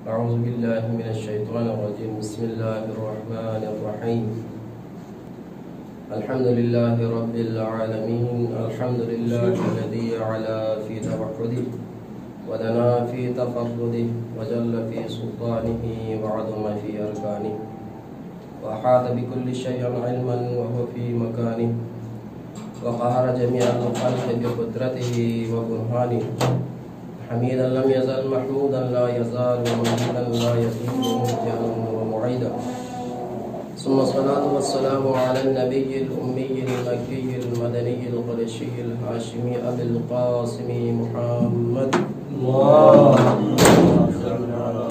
أعوذ بالله من الشيطان الرجيم. بسم الله الرحمن الرحيم. الحمد لله رب العالمين. الحمد لله الذي علا في توحده ودنا في تفرده وجل في سلطانه وعظم في أركانه وأحاط بكل شيء علما وهو في مكانه وقهر جميع الخلق بقدرته وبرهانه. حميدا لم يزل محمودا لا يزال ومجيدا لا يزيد مبدعا ومعيدا. ثم الصلاة والسلام على النبي الأمي المكي المدني القرشي الهاشمي أبي القاسم محمد اللهم صل على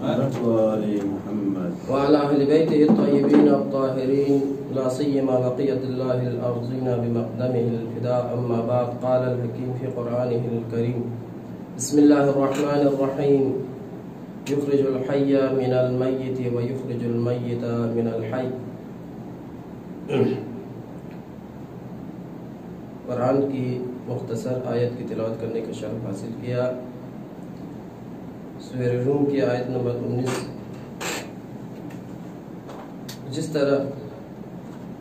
محمد وآل محمد وعلى أهل بيته الطيبين الطاهرين لا سيما بقية الله الأرضين بمقدمه الفداء. أما بعد. قال الحكيم في قرآنه الكريم: بسم الله الرحمن الرحيم. يخرج الحي من الميت ويخرج الميت من الحي. قرآن کی مختصر آیت کی تلاوت کرنے کا شرف حاصل کیا. سورہ روم کی آیت نمبر 19. جس طرح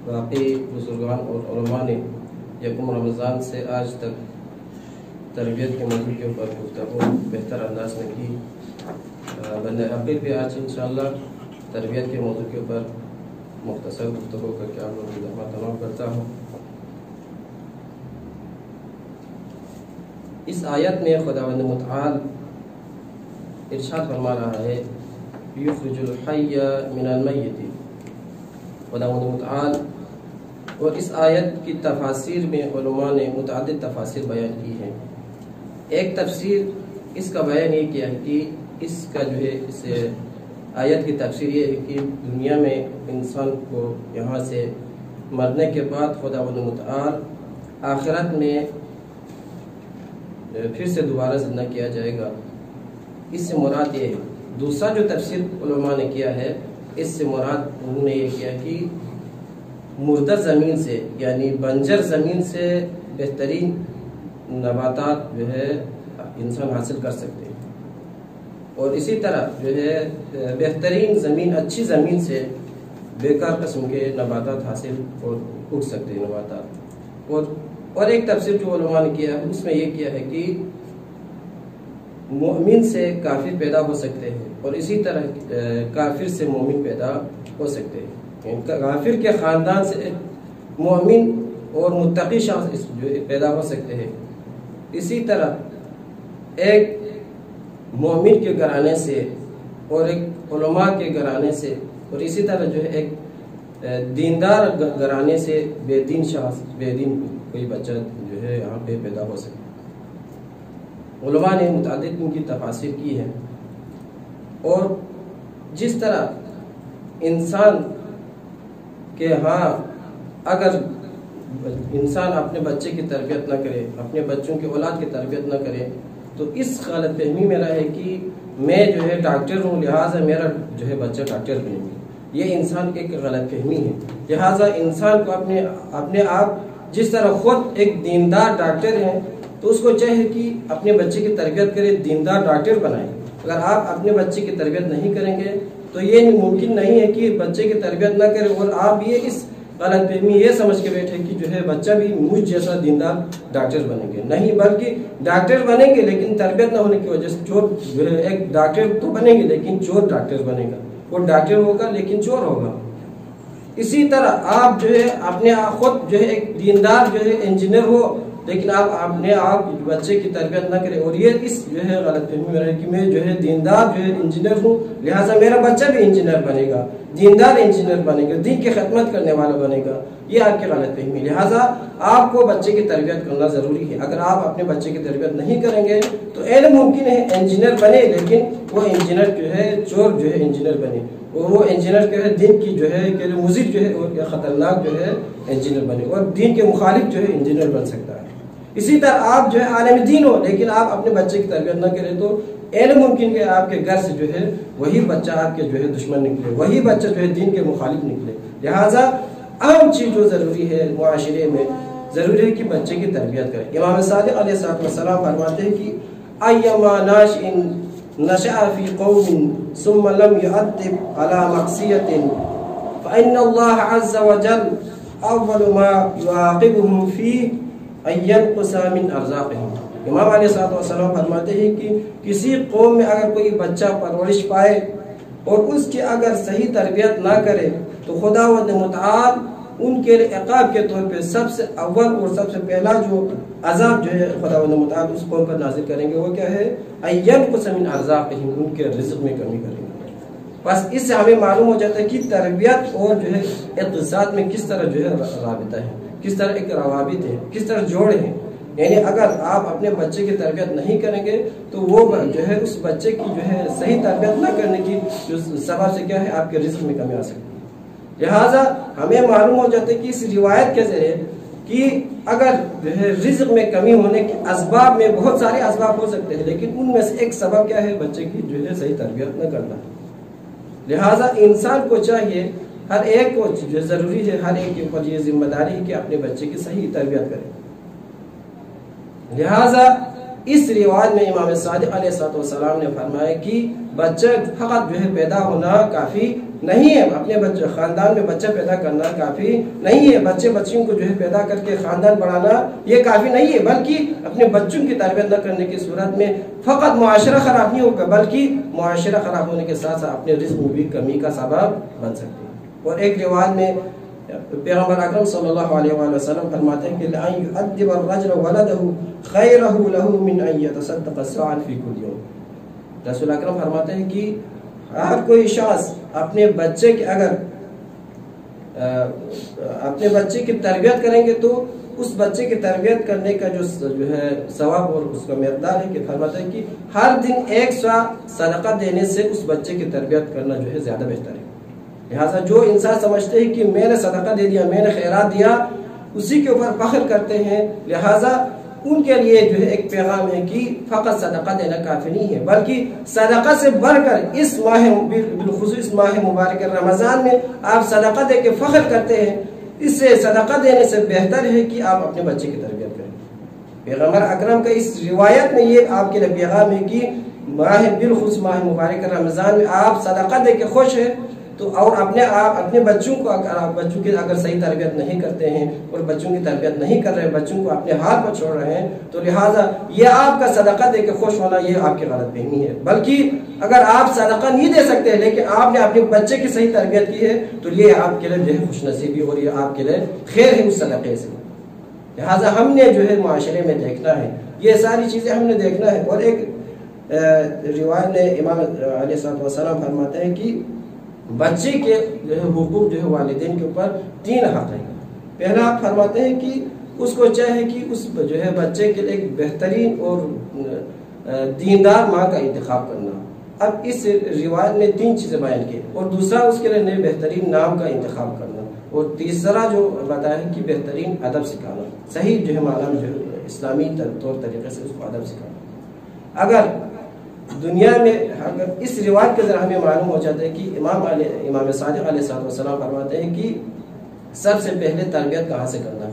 باقی بزرگان اور علماء نے یکم رمضان سے آج تک تربیت کے موضوع کے اوپر گفتگو بہتر انداز میں کی، بندہ عقل بھی آج انشاءاللہ تربیت کے موضوع کے اوپر مختصر گفتگو کر کے آپ لوگوں کی خدمت تمام کرتا ہوں. اس آیت میں خداوند متعال ارشاد فرما رہا ہے: یخرج الحی من المیت. خداوند متعال. اور اس آیت کی تفاسیر میں علماء نے متعدد تفاسیر بیان کی ہیں. ایک تفسیر اس کا بیان یہ کیا ہے کہ اس کا جو ہے اس آیت کی تفسیر یہ ہے کہ دنیا میں انسان کو یہاں سے مرنے کے بعد خداوند متعال آخرت میں پھر سے دوبارہ زندہ کیا جائے گا. اس سے مراد یہ ہے. دوسرا جو تفسیر علماء نے کیا ہے، اس سے مراد انہوں نے یہ کیا کہ مردہ زمین سے یعنی بنجر زمین سے بہترین نباتات جو ہے انسان حاصل کر سکتے ہیں، اور اسی طرح جو ہے بہترین زمین اچھی زمین سے بیکار قسم کے نباتات حاصل اور اگ سکتے ہیں نباتات. اور ایک تفسیر جو علماء نے کیا ہے اس میں یہ کیا ہے کہ مومن سے کافر پیدا ہو سکتے ہیں، اور اسی طرح کافر سے مومن پیدا ہو سکتے ہیں. کافر کے خاندان سے مومن اور متقی شخص جو پیدا ہو سکتے ہیں. اسی طرح ایک مومن کے گھرانے سے اور ایک علماء کے گھرانے سے، اور اسی طرح جو ہے ایک دیندار گھرانے سے بے دین شخص، بے دین کوئی بچہ جو ہے یہاں پہ پیدا ہو سکتا ہے. علماء نے متعدد ان کی تفاسیر کی ہے. اور جس طرح انسان کہ ہاں اگر انسان اپنے بچے کی تربیت نہ کرے، اپنے بچوں کی اولاد کی تربیت نہ کرے، تو اس غلط فہمی میں رہے کہ میں جو ہے ڈاکٹر ہوں لہٰذا میرا جو ہے بچہ ڈاکٹر بنے گا. یہ انسان کی ایک غلط فہمی ہے. لہٰذا انسان کو اپنے آپ جس طرح خود ایک دیندار ڈاکٹر ہیں تو اس کو چاہیے کہ اپنے بچے کی تربیت کرے، دیندار ڈاکٹر بنائیں. اگر آپ اپنے بچے کی تربیت نہیں کریں گے تو یہ ممکن نہیں ہے کہ بچے کی تربیت نہ کرے اور آپ یہ اس غلط فہمی یہ سمجھ کے بیٹھے کہ جو ہے بچہ بھی مجھ جیسا دیندار ڈاکٹر بنیں گے. نہیں، بلکہ ڈاکٹر بنیں گے لیکن تربیت نہ ہونے کی وجہ سے چور جو ہے ایک ڈاکٹر تو بنیں گے لیکن چور ڈاکٹر بنے گا. وہ ڈاکٹر ہوگا لیکن چور ہوگا. اسی طرح آپ جو ہے اپنے خود جو ہے ایک دیندار جو ہے انجینئر ہو لیکن آپ اپنے آپ بچے کی تربیت نہ کریں اور یہ اس جو ہے غلط فہمی میں رہے کہ میں جو ہے دیندار جو ہے انجینئر ہوں لہٰذا میرا بچہ بھی انجینئر بنے گا، دیندار انجینئر بنے گا، دین کی خدمت کرنے والا بنے گا. یہ آپ کی غلط فہمی. لہٰذا آپ کو بچے کی تربیت کرنا ضروری ہے. اگر آپ اپنے بچے کی تربیت نہیں کریں گے تو ممکن ہے انجینئر بنے لیکن وہ انجینئر جو ہے چور جو ہے انجینئر بنے، اور وہ انجینئر جو ہے دین کی جو ہے مضر جو ہے اور خطرناک جو ہے انجینئر بنے، اور دین کے مخالف جو ہے انجینئر بن سکتا ہے. اسی طرح آپ جو ہے عالم دین ہو لیکن آپ اپنے بچے کی تربیت نہ کریں تو ممکن کہ آپ کے گھر سے جو ہے وہی بچہ آپ کے جو ہے دشمن نکلے، وہی بچہ جو ہے دین کے مخالف نکلے. لہٰذا اہم چیز جو ضروری ہے معاشرے میں ضروری ہے کہ بچے کی تربیت کریں. امام صادق علیہ السلام فرماتے ہیں کہ ایما ناشئ نشأ في قوم ثم لم يؤدب على معصية فإن الله عز وجل أول ما يعاقبهم فيه أن ينقص من أرزاقهم۔ امام علیہ السلام فرماتے ہیں کہ کسی قوم میں اگر کوئی بچہ پرورش پائے اور اس کی اگر صحیح تربیت نہ کرے تو خداوند متعال ان کے لیے عقاب کے طور پہ سب سے اول اور سب سے پہلا جو عذاب جو ہے خداوند متعال اس قوم پر نازل کریں گے وہ کیا ہے؟ اَيَنْقُصَ مِنْ أَرْزَاقِهِمْ، ان کے رزق میں کمی کریں گے۔ بس اس سے ہمیں معلوم ہو جاتا ہے کہ تربیت اور جو ہے اقتصاد میں کس طرح جو ہے رابطہ ہے، کس طرح ایک روابط ہے، کس طرح جوڑ ہیں۔ یعنی اگر آپ اپنے بچے کی تربیت نہیں کریں گے تو وہ جو ہے اس بچے کی جو ہے صحیح تربیت نہ کرنے کی جو سبب سے کیا ہے آپ کے رزق میں کمی آ سکتی ہے۔ لہٰذا ہمیں معلوم ہو جاتا ہے کہ اس روایت کے ذریعے کہ اگر جو ہے رزق میں کمی ہونے کے اسباب میں بہت سارے اسباب ہو سکتے ہیں، لیکن ان میں سے ایک سبب کیا ہے؟ بچے کی جو ہے صحیح تربیت نہ کرنا۔ لہٰذا انسان کو چاہیے، ہر ایک کو جو ضروری ہے، ہر ایک کے اوپر یہ ذمہ داری ہے کہ اپنے بچے کی صحیح تربیت کرے۔ لہٰذا اس روایت میں امام صادق علیہ السلام نے فرمایا کہ بچہ فقط جو ہے پیدا ہونا کافی نہیں ہے، اپنے بچے خاندان میں بچہ پیدا کرنا کافی نہیں ہے، بچے بچیوں کو جو ہے پیدا کر کے خاندان بڑھانا یہ کافی نہیں ہے، بلکہ اپنے بچوں کی تربیت نہ کرنے کی صورت میں فقط معاشرہ خراب نہیں ہوگا بلکہ معاشرہ خراب ہونے کے ساتھ ساتھ اپنے رزق میں بھی کمی کا سبب بن سکتے ہیں۔ اور ایک روایت میں پیغمبر اکرم صلی اللہ علیہ وآلہ وسلم فرماتے ہیں کہ لَأَن يُؤَدِّبَ الرَّجُلُ وَلَدَهُ خَيْرَهُ لَهُ مِنْ أَن يَتَصَدَّقَ سَاعًا فِي كُلِّ يَوْمٍ۔ رسول اکرم فرماتے ہیں کہ ہر کوئی شخص اپنے بچے کی اگر اپنے بچے کی تربیت کریں گے تو اس بچے کی تربیت کرنے کا جو ہے ثواب اور اس کا مقدار ہے کہ فرماتے ہیں کہ ہر دن 100 صدقہ دینے سے اس بچے کی تربیت کرنا جو ہے زیادہ بہتر ہے۔ لہٰذا جو انسان سمجھتے ہیں کہ میں نے صدقہ دے دیا، میں نے خیرات دیا، اسی کے اوپر فخر کرتے ہیں، لہٰذا ان کے لیے جو ہے ایک پیغام ہے کہ فقط صدقہ دینا کافی نہیں ہے بلکہ صدقہ سے بڑھ کر اس ماہ بالخصوص ماہ مبارک رمضان میں آپ صدقہ دے کے فخر کرتے ہیں، اس سے صدقہ دینے سے بہتر ہے کہ آپ اپنے بچے کی تربیت کریں۔ پیغمبر اکرم کا اس روایت میں یہ آپ کے لیے پیغام ہے کہ ماہ بالخصوص ماہ مبارک رمضان میں آپ صدقہ دے کے خوش ہیں تو اور اپنے بچوں کو بچوں کی اگر صحیح تربیت نہیں کرتے ہیں اور بچوں کی تربیت نہیں کر رہے، بچوں کو اپنے ہاتھ پر چھوڑ رہے ہیں تو لہٰذا یہ آپ کا صدقہ دے کے خوش ہونا یہ آپ کی غلط فہمی ہے، بلکہ اگر آپ صدقہ نہیں دے سکتے لیکن آپ نے اپنے بچے کی صحیح تربیت کی ہے تو یہ آپ کے لیے جو ہے خوش نصیبی اور یہ آپ کے لیے خیر ہے اس صدقے سے۔ لہٰذا ہم نے جو ہے معاشرے میں دیکھنا ہے، یہ ساری چیزیں ہم نے دیکھنا ہے۔ اور ایک روایت میں امام علیہ السلام فرماتے ہیں کہ بچے کے جو ہے حقوق جو ہے والدین کے اوپر 3 حق ہیں۔ پہلا آپ فرماتے ہیں کہ اس کو چاہے کہ اس جو ہے بچے کے لیے ایک بہترین اور دیندار ماں کا انتخاب کرنا۔ اب اس روایت میں 3 چیزیں بیان کی، اور دوسرا اس کے لیے بہترین نام کا انتخاب کرنا، اور تیسرا جو بتایا کہ بہترین ادب سکھانا، صحیح جو ہے معنی جو ہے اسلامی طور طریقے سے اس کو ادب سکھانا۔ اگر دنیا میں اگر اس روایت کے ذریعے ہمیں معلوم ہو جاتا ہے کہ امام صادق علیہ السلام فرماتے ہیں کہ سب سے پہلے تربیت کہاں سے کرنا،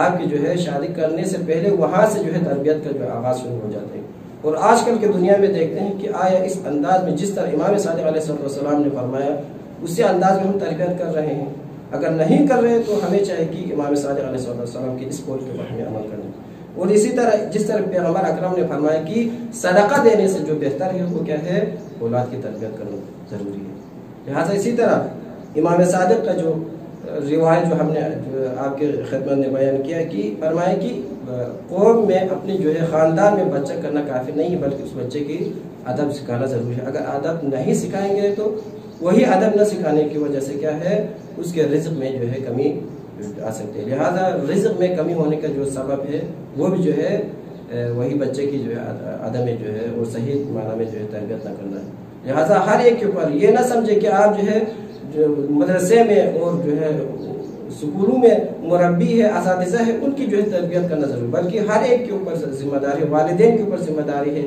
آپ کی جو ہے شادی کرنے سے پہلے وہاں سے جو ہے تربیت کا جو آغاز شروع ہو جاتے ہیں۔ اور آج کل کے دنیا میں دیکھتے ہیں کہ آیا اس انداز میں جس طرح امام صادق علیہ السلام نے فرمایا اسی انداز میں ہم تربیت کر رہے ہیں؟ اگر نہیں کر رہے تو ہمیں چاہیے کہ امام صادق علیہ السلام کی اس قول کے اوپر ہمیں عمل کرنا۔ اور اسی طرح جس طرح پیغمبر اکرم نے فرمایا کہ صدقہ دینے سے جو بہتر ہے وہ کیا ہے؟ اولاد کی تربیت کرنا ضروری ہے۔ لہٰذا اسی طرح امام صادق کا جو روایت جو ہم نے آپ کے خدمت میں بیان کیا کہ فرمایا کہ قوم میں اپنی جو ہے خاندان میں بچہ کرنا کافی نہیں ہے بلکہ اس بچے کی ادب سکھانا ضروری ہے۔ اگر ادب نہیں سکھائیں گے تو وہی ادب نہ سکھانے کی وجہ سے کیا ہے اس کے رزق میں جو ہے کمی آ سکتے ہیں۔ لہٰذا رزق میں کمی ہونے کا جو سبب ہے وہ بھی جو ہے وہی بچے کی جو ہے عدم جو ہے اور صحیح معنی میں جو ہے تربیت نہ کرنا ہے۔ لہٰذا ہر ایک کے اوپر یہ نہ سمجھے کہ آپ جو ہے مدرسے میں اور جو ہے سکولوں میں مربی ہے، اساتذہ ہے، ان کی جو ہے تربیت کرنا ضروری، بلکہ ہر ایک کے اوپر ذمہ داری ہے، والدین کے اوپر ذمہ داری ہے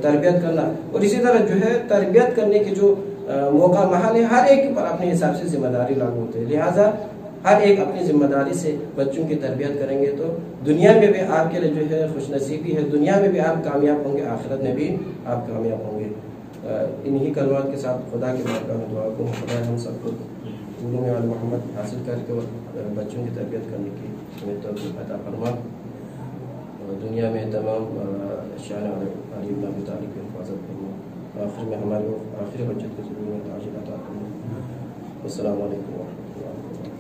تربیت کرنا۔ اور اسی طرح جو ہے تربیت کرنے کے جو موقع محل ہے ہر ایک کے اوپر اپنے حساب سے ذمہ داری لاگو ہوتے ہیں۔ لہٰذا ہر ایک اپنی ذمہ داری سے بچوں کی تربیت کریں گے تو دنیا میں بھی آپ کے لیے جو ہے خوش نصیبی ہے، دنیا میں بھی آپ کامیاب ہوں گے، آخرت میں بھی آپ کامیاب ہوں گے۔ انہی کلمات کے ساتھ خدا کی بارگاہ میں دعا کروں، خدا ہم سب کو علوم علی محمد حاصل کر کے بچوں کی تربیت کرنے کی توفیق عطا فرما، دنیا میں تمام شان علی بن ابی طالب کی حفاظت فرما، آخر میں ہمارے آخری بچت کے ضرور میں تاج عطا فرما۔ السلام علیکم ورحمۃ اللہ۔